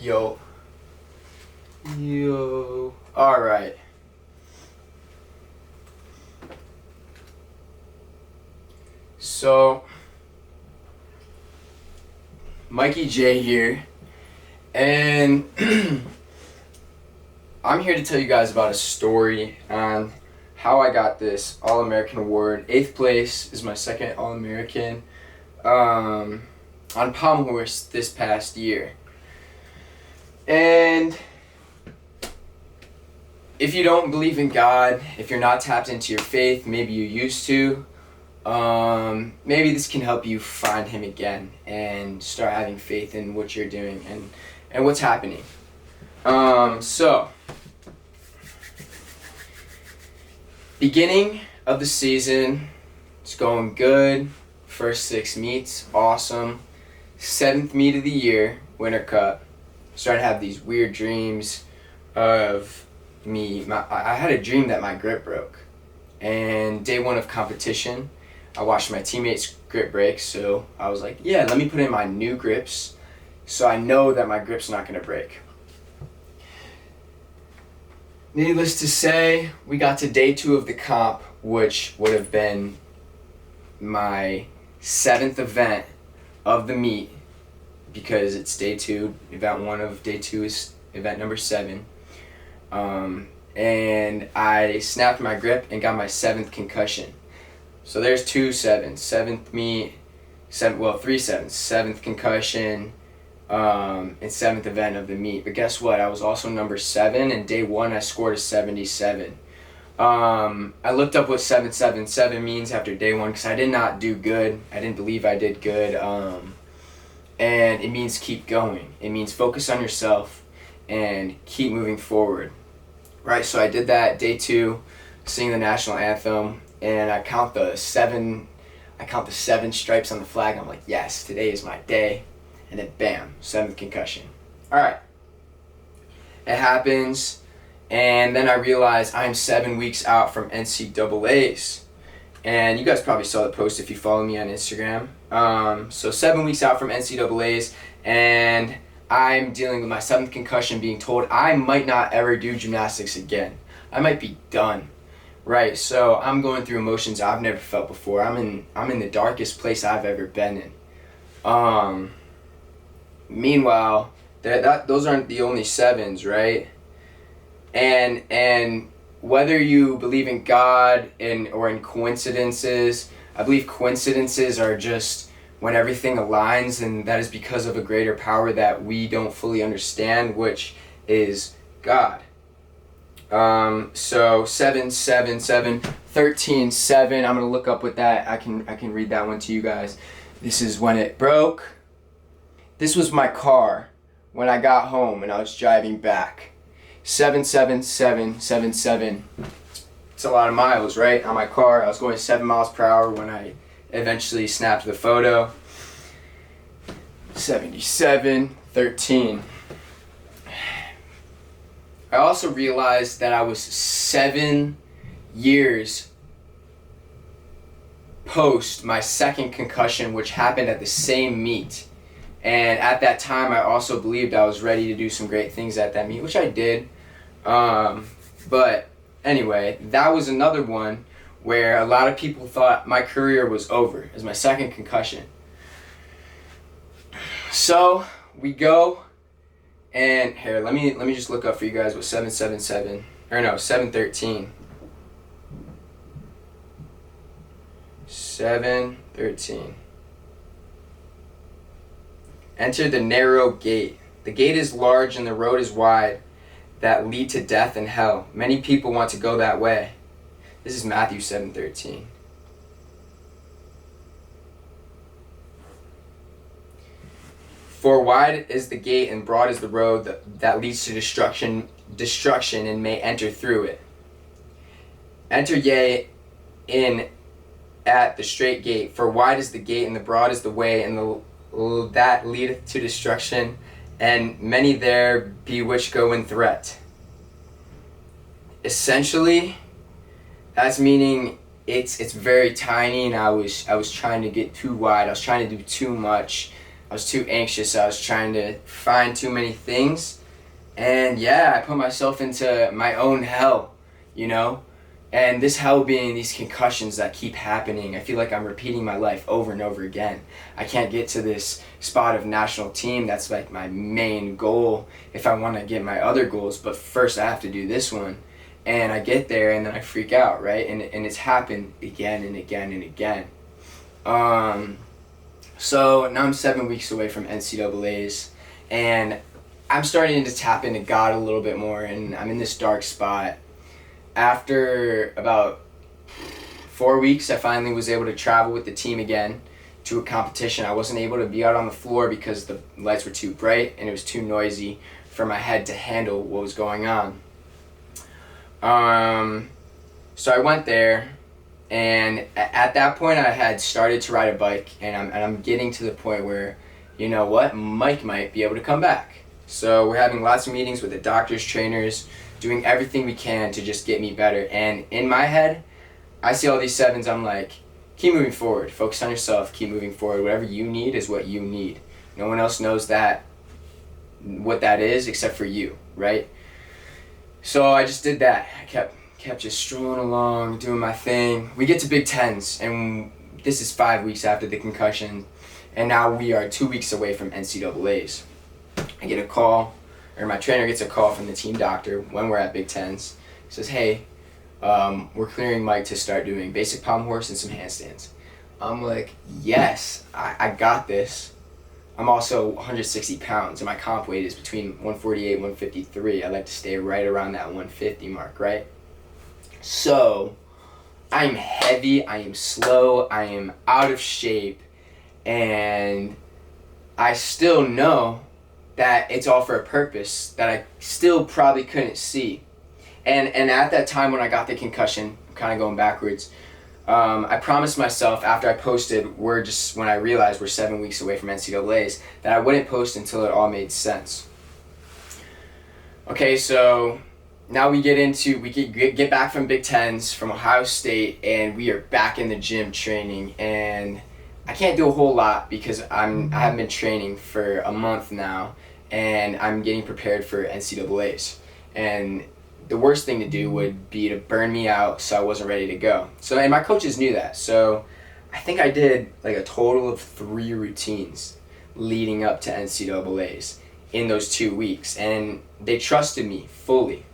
Yo. Alright. So, Mikey J here, and I'm here to tell you guys about a story on how I got this All-American award. 8th place is my second All-American on Palm Horse this past year. And if you don't believe in God, if you're not tapped into your faith, maybe you used to, maybe this can help you find Him again and start having faith in what you're doing and what's happening. So, beginning of the season, it's going good. First 6 meets, awesome. 7th meet of the year, Winter Cup. Started to have these weird dreams of me. I had a dream that my grip broke. And day 1 of competition, I watched my teammates' grip break, so I was like, yeah, let me put in my new grips so I know that my grip's not going to break. Needless to say, we got to day 2 of the comp, which would have been my 7th event of the meet, because it's day 2. Event 1 of day 2 is event number 7. And I snapped my grip and got my 7th concussion. So there's 2 7s. 7th meet, 3 7s. 7th concussion, and 7th event of the meet. But guess what? I was also number 7, and day 1 I scored a 77. I looked up what 777 means after day 1 because I did not do good. I didn't believe I did good. And it means keep going. It means focus on yourself and keep moving forward. Right, so I did that day 2, singing the national anthem, and I count the 7 stripes on the flag. I'm like, yes, today is my day. And then bam, 7th concussion. Alright. It happens, and then I realize I'm 7 weeks out from NCAAs. And you guys probably saw the post if you follow me on Instagram. So 7 weeks out from NCAAs, and I'm dealing with my 7th concussion, being told I might not ever do gymnastics again. I might be done. Right, so I'm going through emotions I've never felt before. I'm in the darkest place I've ever been in. Meanwhile, those aren't the only 7s, right? And whether you believe in God or in coincidences, I believe coincidences are just when everything aligns, and that is because of a greater power that we don't fully understand, which is God. So 7 7 7 13 7. I'm gonna look up with that. I can read that one to you guys. This is when it broke. This was my car when I got home and I was driving back. 7 7 7 7 7. It's a lot of miles, right? On my car, I was going 7 miles per hour when I eventually snapped the photo. 77 13. I also realized that I was 7 years post my 2nd concussion, which happened at the same meet. And at that time, I also believed I was ready to do some great things at that meet, which I did. But anyway, that was another one where a lot of people thought my career was over as my 2nd concussion. So we go, and here, let me just look up for you guys what 777 or no 713. 713. Enter the narrow gate. The gate is large and the road is wide that lead to death and hell. Many people want to go that way. This is Matthew 7:13. For wide is the gate and broad is the road that leads to destruction, and may enter through it. Enter ye in at the straight gate, for wide is the gate and the broad is the way, and that leadeth to destruction, and many there be which go in threat. Essentially, that's meaning it's very tiny, and I was trying to get too wide. I was trying to do too much. I was too anxious. I was trying to find too many things. And yeah, I put myself into my own hell, you know? And this hell being these concussions that keep happening. I feel like I'm repeating my life over and over again. I can't get to this spot of national team. That's like my main goal if I want to get my other goals. But first I have to do this one. And I get there and then I freak out, right? And it's happened again and again and again. So now I'm 7 weeks away from NCAAs. And I'm starting to tap into God a little bit more. And I'm in this dark spot. After about 4 weeks, I finally was able to travel with the team again to a competition. I wasn't able to be out on the floor because the lights were too bright and it was too noisy for my head to handle what was going on. So I went there, and at that point I had started to ride a bike, and I'm getting to the point where, you know what, Mike might be able to come back. So we're having lots of meetings with the doctors, trainers, doing everything we can to just get me better. And in my head, I see all these sevens, I'm like, keep moving forward, focus on yourself, keep moving forward. Whatever you need is what you need. No one else knows what that is except for you, right? So I just did that. I kept just strolling along, doing my thing. We get to Big Tens, and this is 5 weeks after the concussion, and now we are 2 weeks away from NCAAs. I get a call, or my trainer gets a call from the team doctor when we're at Big Tens. He says, hey, we're clearing Mike to start doing basic pommel horse and some handstands. I'm like, yes, I got this. I'm also 160 pounds, and my comp weight is between 148 and 153. I like to stay right around that 150 mark, right? So, I am heavy, I am slow, I am out of shape, and I still know that it's all for a purpose that I still probably couldn't see. And at that time when I got the concussion, I'm kind of going backwards, I promised myself after I posted, when I realized we're 7 weeks away from NCAAs, that I wouldn't post until it all made sense. Okay, so now we get back from Big Tens, from Ohio State, and we are back in the gym training. And I can't do a whole lot because I haven't been training for a month now, and I'm getting prepared for NCAAs. And the worst thing to do would be to burn me out so I wasn't ready to go. So, and my coaches knew that. So I think I did like a total of 3 routines leading up to NCAAs in those 2 weeks. And they trusted me fully.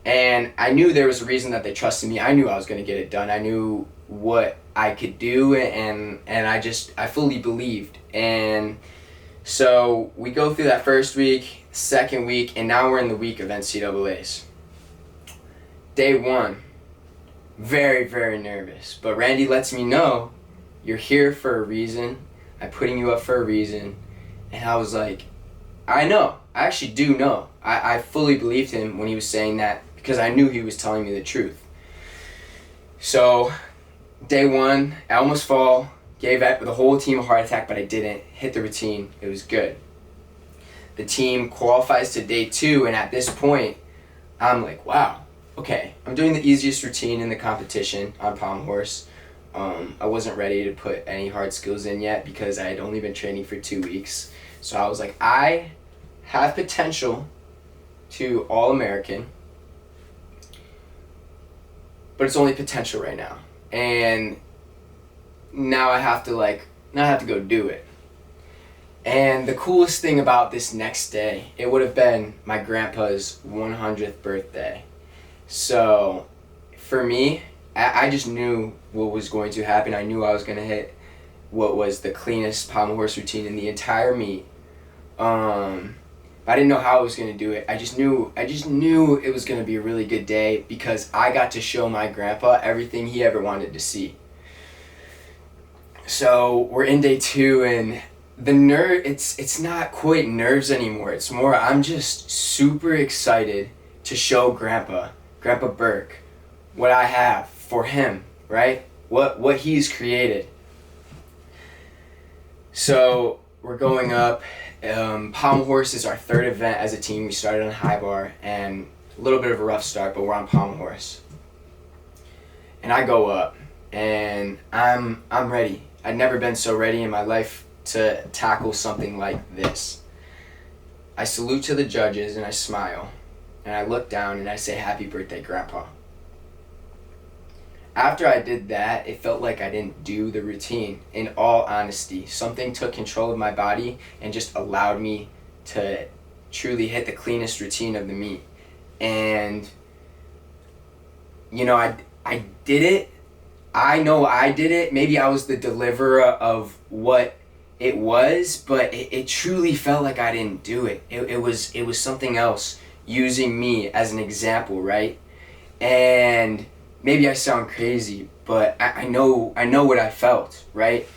And I knew there was a reason that they trusted me. I knew I was going to get it done. I knew what I could do, and I fully believed. And so we go through that first week, second week, and now we're in the week of NCAAs. Day 1, very, very nervous. But Randy lets me know, you're here for a reason. I'm putting you up for a reason. And I was like, I know. I actually do know. I fully believed him when he was saying that because I knew he was telling me the truth. So, day 1, I almost fall. Gave the whole team a heart attack, but I didn't. Hit the routine. It was good. The team qualifies to day 2, and at this point, I'm like, wow, okay. I'm doing the easiest routine in the competition on pommel horse. I wasn't ready to put any hard skills in yet because I had only been training for 2 weeks. So I was like, I have potential to All-American, but it's only potential right now. And now I have to go do it. And the coolest thing about this next day, it would have been my grandpa's 100th birthday. So for me, I just knew what was going to happen. I knew I was going to hit what was the cleanest pommel horse routine in the entire meet. But I didn't know how I was going to do it. I just knew it was going to be a really good day because I got to show my grandpa everything he ever wanted to see. So we're in day 2, and it's not quite nerves anymore. It's more I'm just super excited to show Grandpa Burke, what I have for him, right? What he's created. So we're going up. Pommel horse is our 3rd event as a team. We started on high bar, and a little bit of a rough start, but we're on pommel horse. And I go up, and I'm ready. I'd never been so ready in my life to tackle something like this. I salute to the judges and I smile, and I look down and I say, "Happy birthday, Grandpa." After I did that, it felt like I didn't do the routine. In all honesty, something took control of my body and just allowed me to truly hit the cleanest routine of the meet. And I did it. I know I did it. Maybe I was the deliverer of what it was, but it truly felt like I didn't do it. It was something else using me as an example, right? And maybe I sound crazy, but I know what I felt, right?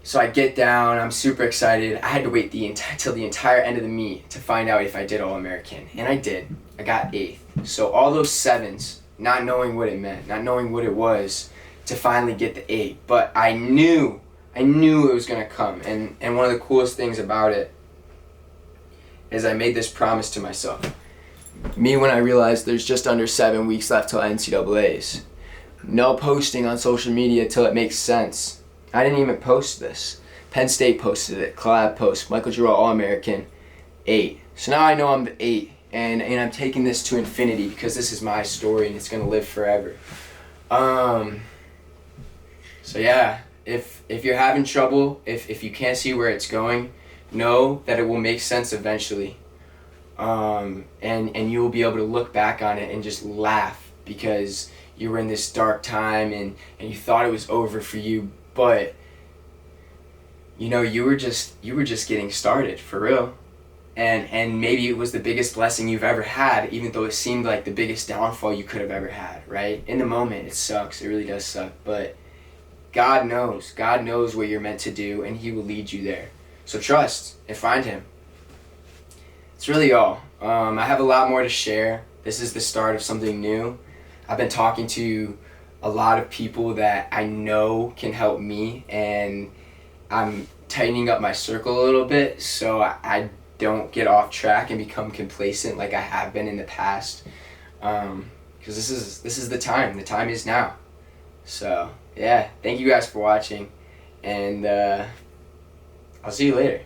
So I get down, I'm super excited. I had to wait till the entire end of the meet to find out if I did All-American, and I did. I got 8th. So all those 7s, not knowing what it meant, not knowing what it was, to finally get the 8. But I knew it was gonna come. And one of the coolest things about it is I made this promise to myself. Me, when I realized there's just under 7 weeks left till NCAAs. No posting on social media till it makes sense. I didn't even post this. Penn State posted it, collab post, Michael Giroux All-American, 8. So now I know I'm the 8, and I'm taking this to infinity because this is my story and it's gonna live forever. So yeah, if you're having trouble, if you can't see where it's going, know that it will make sense eventually. And you will be able to look back on it and just laugh because you were in this dark time and you thought it was over for you, but you were just getting started for real. And maybe it was the biggest blessing you've ever had, even though it seemed like the biggest downfall you could have ever had, right? In the moment, it sucks. It really does suck. But God knows what you're meant to do, and He will lead you there. So trust and find Him. It's really all. I have a lot more to share. This is the start of something new. I've been talking to a lot of people that I know can help me, and I'm tightening up my circle a little bit so I don't get off track and become complacent like I have been in the past. Because this is the time. The time is now. So yeah, thank you guys for watching, and I'll see you later.